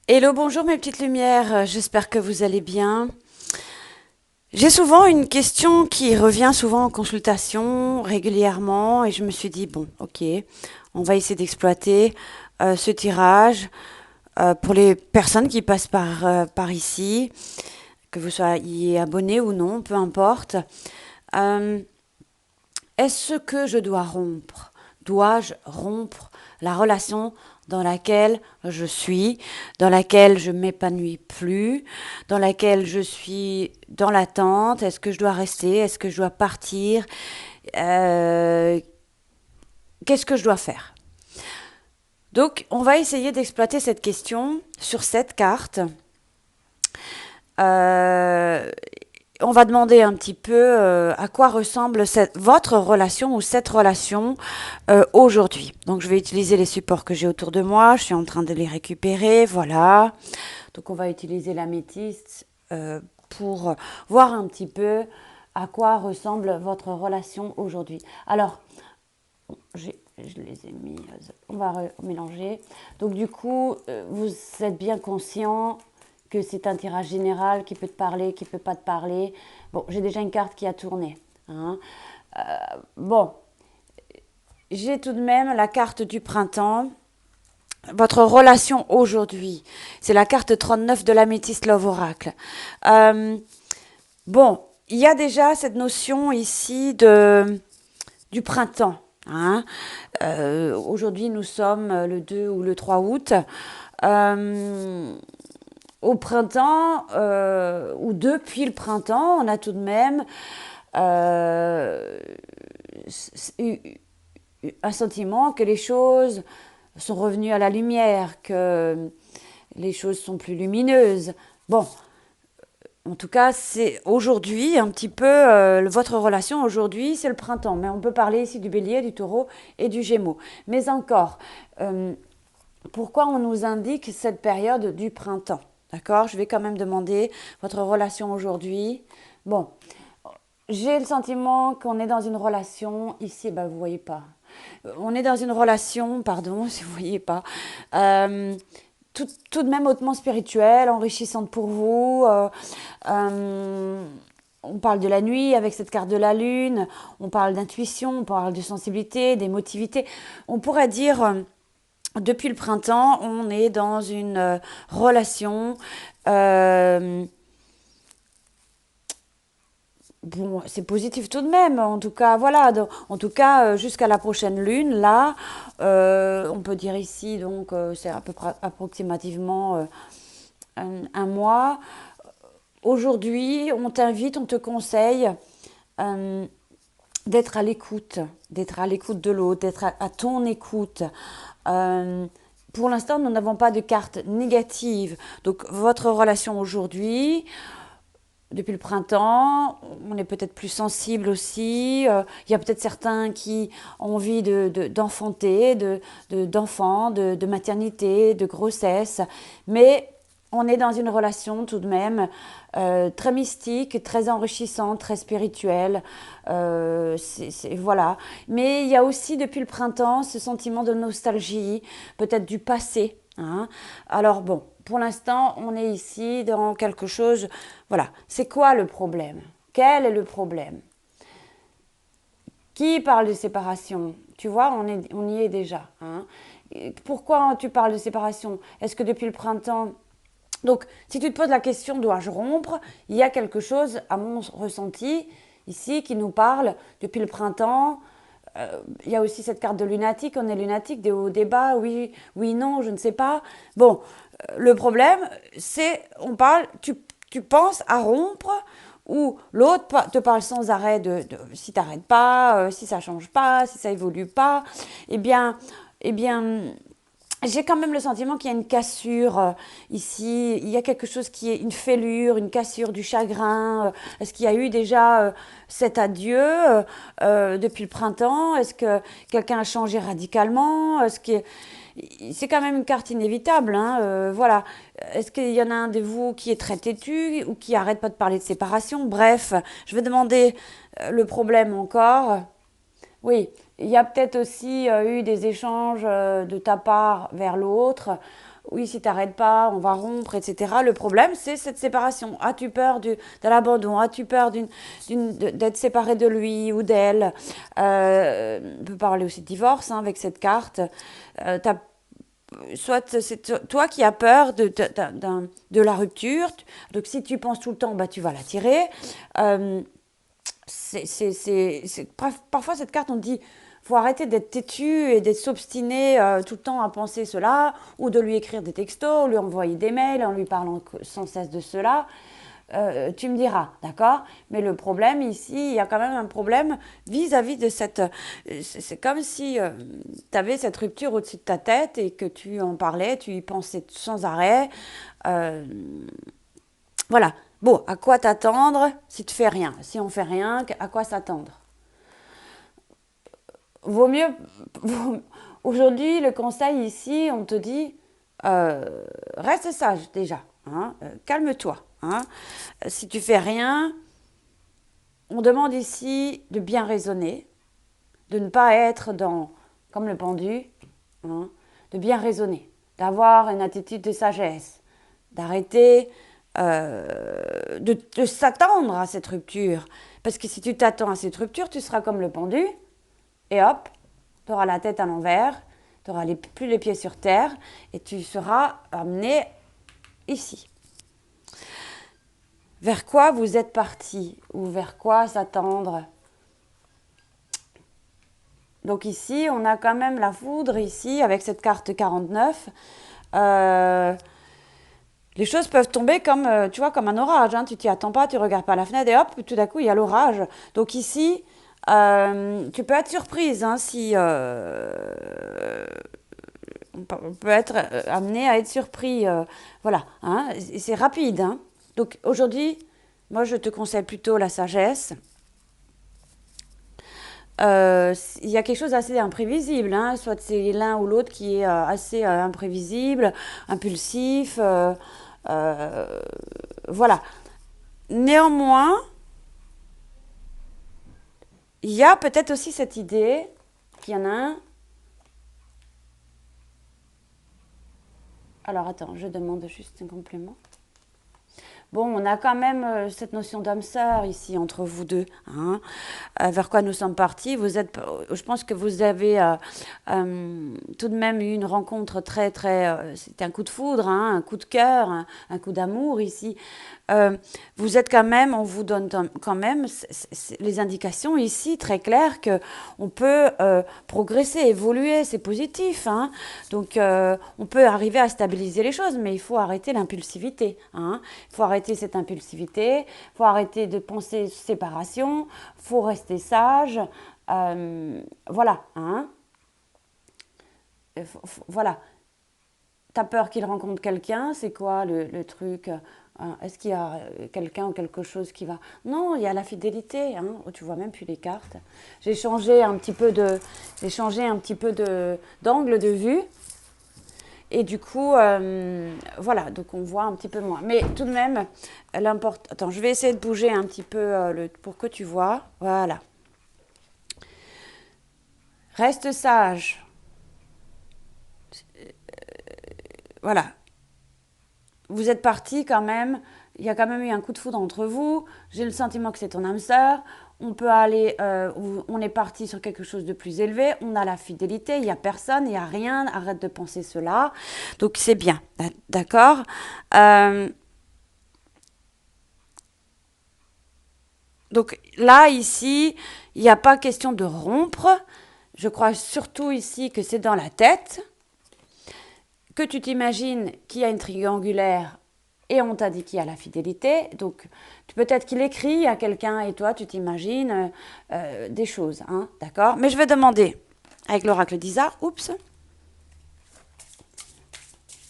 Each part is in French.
Hello, bonjour mes petites lumières, j'espère que vous allez bien. J'ai souvent une question qui revient souvent en consultation régulièrement et je me suis dit, bon, ok, on va essayer d'exploiter ce tirage pour les personnes qui passent par ici, que vous soyez abonné ou non, peu importe. Euh, Est-ce que je dois rompre? Dois-je rompre la relation dans laquelle je suis, dans laquelle je m'épanouis plus, dans laquelle je suis dans l'attente? Est-ce que je dois rester? Est-ce que je dois partir? Euh, Qu'est-ce que je dois faire? Donc, on va essayer d'exploiter cette question sur cette carte. Euh, on va demander un petit peu à quoi ressemble votre relation ou cette relation aujourd'hui. Donc je vais utiliser les supports que j'ai autour de moi, je suis en train de les récupérer, voilà. Donc on va utiliser l'améthyste pour voir un petit peu à quoi ressemble votre relation aujourd'hui. Alors, je les ai mis, on va mélanger. Donc du coup, vous êtes bien conscient que c'est un tirage général qui peut te parler, qui ne peut pas te parler. Bon, j'ai déjà une carte qui a tourné, hein. Bon, j'ai tout de même la carte du printemps. Votre relation aujourd'hui, c'est la carte 39 de l'améthyste Love Oracle. Euh, bon, il y a déjà cette notion ici du printemps, hein. Aujourd'hui, nous sommes le 2 ou le 3 août. Euh, Au printemps, ou depuis le printemps, on a tout de même euh, un sentiment que les choses sont revenues à la lumière, que les choses sont plus lumineuses. Bon, en tout cas, c'est aujourd'hui un petit peu votre relation aujourd'hui, c'est le printemps. Mais on peut parler ici du bélier, du taureau et du gémeaux. Mais encore, euh, pourquoi on nous indique cette période du printemps? D'accord? Je vais quand même demander votre relation aujourd'hui. Bon, j'ai le sentiment qu'on est dans une relation, ici, bah, vous voyez pas. On est dans une relation, pardon, si vous voyez pas, euh, tout de même hautement spirituelle, enrichissante pour vous. Euh, on parle de la nuit avec cette carte de la lune, on parle d'intuition, on parle de sensibilité, d'émotivité. On pourrait dire, depuis le printemps, on est dans une relation. euh, Bon, c'est positif tout de même. En tout cas, voilà. En tout cas, jusqu'à la prochaine lune, là, on peut dire ici, donc, c'est à peu près approximativement un mois. Aujourd'hui, on t'invite, on te conseille euh, d'être à l'écoute de l'autre, d'être à ton écoute. Euh, pour l'instant, nous n'avons pas de carte négative. Donc, votre relation aujourd'hui, depuis le printemps, on est peut-être plus sensible aussi. Il y a peut-être certains qui ont envie d'enfanter, d'enfants, de maternité, de grossesse. Mais on est dans une relation tout de même très mystique, très enrichissante, très spirituelle. Voilà. Mais il y a aussi depuis le printemps ce sentiment de nostalgie, peut-être du passé, hein. Alors bon, pour l'instant, on est ici dans quelque chose. Voilà. C'est quoi le problème? Quel est le problème? Qui parle de séparation? Tu vois, on y est déjà, hein. Pourquoi tu parles de séparation? Est-ce que depuis le printemps, donc, si tu te poses la question, dois-je rompre? Il y a quelque chose, à mon ressenti, ici, qui nous parle depuis le printemps. Il y a aussi cette carte de lunatique. On est lunatique, des hauts, des bas, oui, oui, non, je ne sais pas. Bon, le problème, c'est, tu penses à rompre ou l'autre te parle sans arrêt si tu n'arrêtes pas, si ça ne change pas, si ça évolue pas. Eh bien, eh bien, j'ai quand même le sentiment qu'il y a une cassure ici. Il y a quelque chose qui est une fêlure, une cassure du chagrin. Est-ce qu'il y a eu déjà cet adieu depuis le printemps? Est-ce que quelqu'un a changé radicalement? C'est quand même une carte inévitable, hein, voilà. Est-ce qu'il y en a un de vous qui est très têtu ou qui arrête pas de parler de séparation? Bref, je vais demander le problème encore. Oui, il y a peut-être aussi eu des échanges de ta part vers l'autre. oui, si tu n'arrêtes pas, on va rompre, etc. Le problème, c'est cette séparation. As-tu peur de l'abandon? As-tu peur d'être séparé de lui ou d'elle? On peut parler aussi de divorce hein, avec cette carte. Soit c'est toi qui as peur de la rupture. Donc si tu penses tout le temps, bah, tu vas l'attirer. Euh, parfois, cette carte, on te dit, faut arrêter d'être têtu et d'être s'obstiné tout le temps à penser cela, ou de lui écrire des textos, lui envoyer des mails en lui parlant sans cesse de cela. Tu me diras, d'accord? Mais le problème ici, il y a quand même un problème vis-à-vis de cette... C'est comme si tu avais cette rupture au-dessus de ta tête et que tu en parlais, tu y pensais sans arrêt. Euh, voilà. Bon, à quoi t'attendre si tu fais rien? Si on fait rien, à quoi s'attendre? Vaut mieux. Aujourd'hui, le conseil ici, on te dit reste sage déjà. Hein, calme-toi. Hein. Si tu fais rien, on demande ici de bien raisonner, de ne pas être dans comme le pendu, hein, de bien raisonner, d'avoir une attitude de sagesse, d'arrêter de s'attendre à cette rupture. Parce que si tu t'attends à cette rupture, tu seras comme le pendu, et hop, tu auras la tête à l'envers, tu n'auras plus les pieds sur terre, et tu seras amené ici. Vers quoi vous êtes parti, ou vers quoi s'attendre? Donc ici, on a quand même la foudre, ici, avec cette carte 49. Les choses peuvent tomber comme, tu vois, comme un orage. Hein. Tu t'y attends pas, tu regardes par la fenêtre et hop, tout d'un coup, il y a l'orage. Donc ici, tu peux être surprise hein, si... on peut être amené à être surpris. Voilà, hein, c'est rapide. Hein. Donc aujourd'hui, moi, je te conseille plutôt la sagesse. Il y a quelque chose d'assez imprévisible, hein. Soit c'est l'un ou l'autre qui est assez imprévisible, impulsif, euh, voilà. Néanmoins, il y a peut-être aussi cette idée qu'il y en a un. Alors attends, je demande juste un complément. Bon, on a quand même cette notion d'âme-sœur ici entre vous deux. Hein. Vers quoi nous sommes partis. Je pense que vous avez tout de même eu une rencontre très, très. C'était un coup de foudre, hein, un coup de cœur, un coup d'amour ici. Vous êtes quand même, on vous donne quand même les indications ici très claires que on peut progresser, évoluer, c'est positif. Hein. Donc on peut arriver à stabiliser les choses, mais il faut arrêter l'impulsivité. Hein. Il faut arrêter cette impulsivité, il faut arrêter de penser séparation, il faut rester sage. Voilà. Hein. Voilà. T'as peur qu'il rencontre quelqu'un, c'est quoi le truc? Est-ce qu'il y a quelqu'un ou quelque chose qui va... Non, il y a la fidélité. Hein. Oh, tu vois même plus les cartes. J'ai changé un petit peu d'angle de vue. Et du coup, voilà, donc on voit un petit peu moins. Mais tout de même, l'important... Attends, je vais essayer de bouger un petit peu pour que tu vois. Voilà. Reste sage. Voilà. Vous êtes partis quand même, il y a quand même eu un coup de foudre entre vous, j'ai le sentiment que c'est ton âme sœur, on peut aller, on est parti sur quelque chose de plus élevé, on a la fidélité, il n'y a personne, il n'y a rien, arrête de penser cela, donc c'est bien, d'accord. Donc là, ici, il n'y a pas question de rompre, je crois surtout ici que c'est dans la tête, que tu t'imagines qu'il y a une triangulaire et on t'a dit qu'il y a la fidélité. Donc, peut-être qu'il écrit à quelqu'un et toi, tu t'imagines des choses. Hein, d'accord. Mais je vais demander, avec l'oracle d'Isa, oups,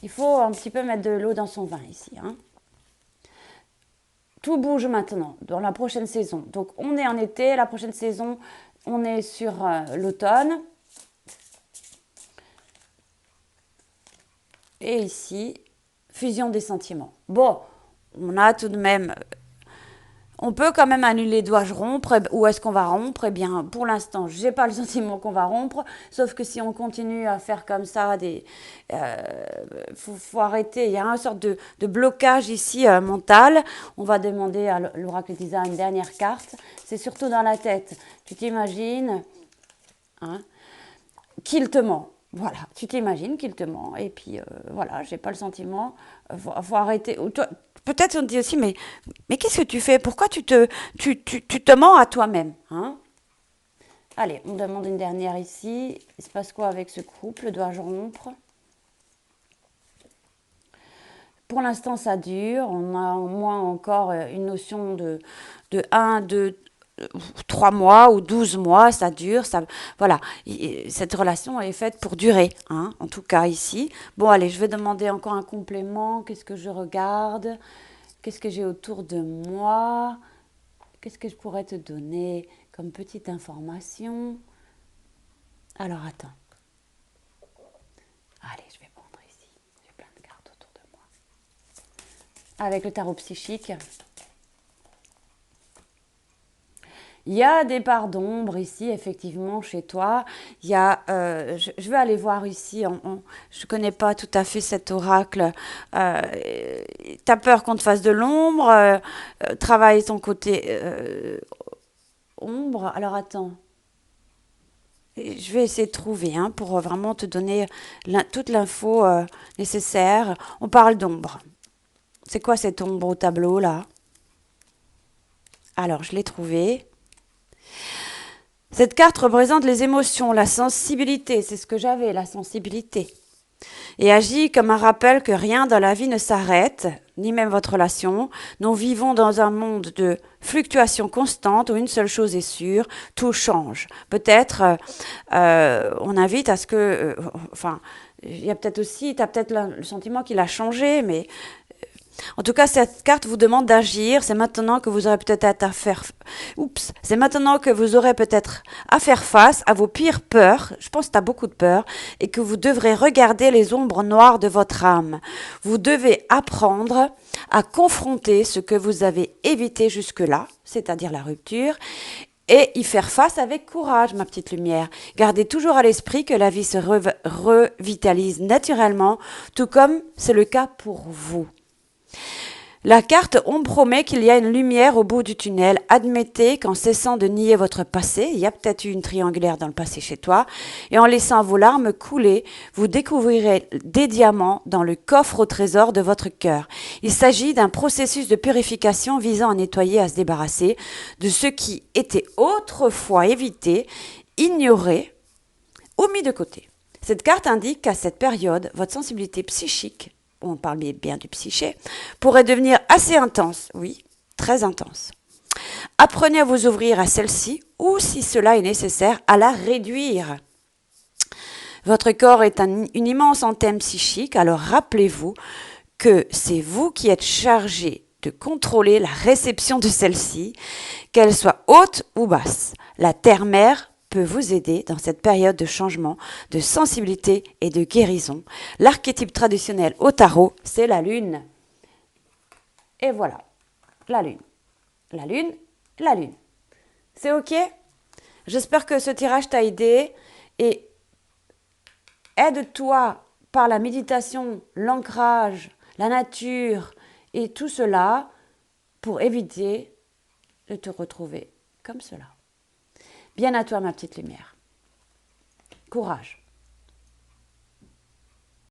il faut un petit peu mettre de l'eau dans son vin ici. Hein. Tout bouge maintenant, dans la prochaine saison. Donc, on est en été, la prochaine saison, on est sur l'automne. Et ici, fusion des sentiments. Bon, on a tout de même On peut quand même annuler, dois-je rompre, ou est-ce qu'on va rompre? Eh bien, pour l'instant, j'ai pas le sentiment qu'on va rompre, sauf que si on continue à faire comme ça, faut arrêter. Il y a une sorte de blocage ici mental. On va demander à l'oracle Tisa une dernière carte. C'est surtout dans la tête. Tu t'imagines, hein, qu'il te ment. Voilà, tu t'imagines qu'il te ment. Et puis, voilà, j'ai pas le sentiment. Faut arrêter. Peut-être on dit aussi, mais qu'est-ce que tu fais? Pourquoi tu te mens à toi-même, hein? Allez, on demande une dernière ici. Il se passe quoi avec ce couple? Dois-je rompre? Pour l'instant, ça dure. On a au moins encore une notion de 1, 2, 3 mois ou 12 mois, ça dure. Ça, voilà, cette relation est faite pour durer, hein, en tout cas ici. Bon, allez, je vais demander encore un complément. Qu'est-ce que je regarde? Qu'est-ce que j'ai autour de moi? Qu'est-ce que je pourrais te donner comme petite information? Alors, attends. Allez, je vais prendre ici. J'ai plein de cartes autour de moi. Avec le tarot psychique. Il y a des parts d'ombre ici, effectivement, chez toi. Il y a, je vais aller voir ici. Je ne connais pas tout à fait cet oracle. Tu as peur qu'on te fasse de l'ombre. Travaille ton côté ombre. Alors attends. Je vais essayer de trouver hein, pour vraiment te donner toute l'info nécessaire. On parle d'ombre. C'est quoi cette ombre au tableau là? Alors, je l'ai trouvée. Cette carte représente les émotions, la sensibilité. C'est ce que j'avais, la sensibilité. Et agit comme un rappel que rien dans la vie ne s'arrête, ni même votre relation. Nous vivons dans un monde de fluctuations constantes où une seule chose est sûre, tout change. Peut-être, on invite à ce que, enfin, il y a peut-être aussi, tu as peut-être le sentiment qu'il a changé, mais en tout cas, cette carte vous demande d'agir. C'est maintenant que vous aurez peut-être à faire. Oups, c'est maintenant que vous aurez peut-être à faire face à vos pires peurs. Je pense que tu as beaucoup de peurs et que vous devrez regarder les ombres noires de votre âme. Vous devez apprendre à confronter ce que vous avez évité jusque-là, c'est-à-dire la rupture, et y faire face avec courage, ma petite lumière. Gardez toujours à l'esprit que la vie se revitalise naturellement, tout comme c'est le cas pour vous. La carte on promet qu'il y a une lumière au bout du tunnel. Admettez qu'en cessant de nier votre passé, il y a peut-être eu une triangulaire dans le passé chez toi, et en laissant vos larmes couler, vous découvrirez des diamants dans le coffre au trésor de votre cœur. Il s'agit d'un processus de purification visant à nettoyer, à se débarrasser de ce qui était autrefois évité, ignoré ou mis de côté. Cette carte indique qu'à cette période, votre sensibilité psychique, on parle bien du psyché, pourrait devenir assez intense, oui, très intense. Apprenez à vous ouvrir à celle-ci ou, si cela est nécessaire, à la réduire. Votre corps est une immense antenne psychique, alors rappelez-vous que c'est vous qui êtes chargé de contrôler la réception de celle-ci, qu'elle soit haute ou basse. La terre-mère peut vous aider dans cette période de changement, de sensibilité et de guérison. L'archétype traditionnel au tarot, c'est la lune. Et voilà, la lune. La lune, la lune. C'est OK? J'espère que ce tirage t'a aidé et aide-toi par la méditation, l'ancrage, la nature et tout cela pour éviter de te retrouver comme cela. Bien à toi, ma petite lumière. Courage.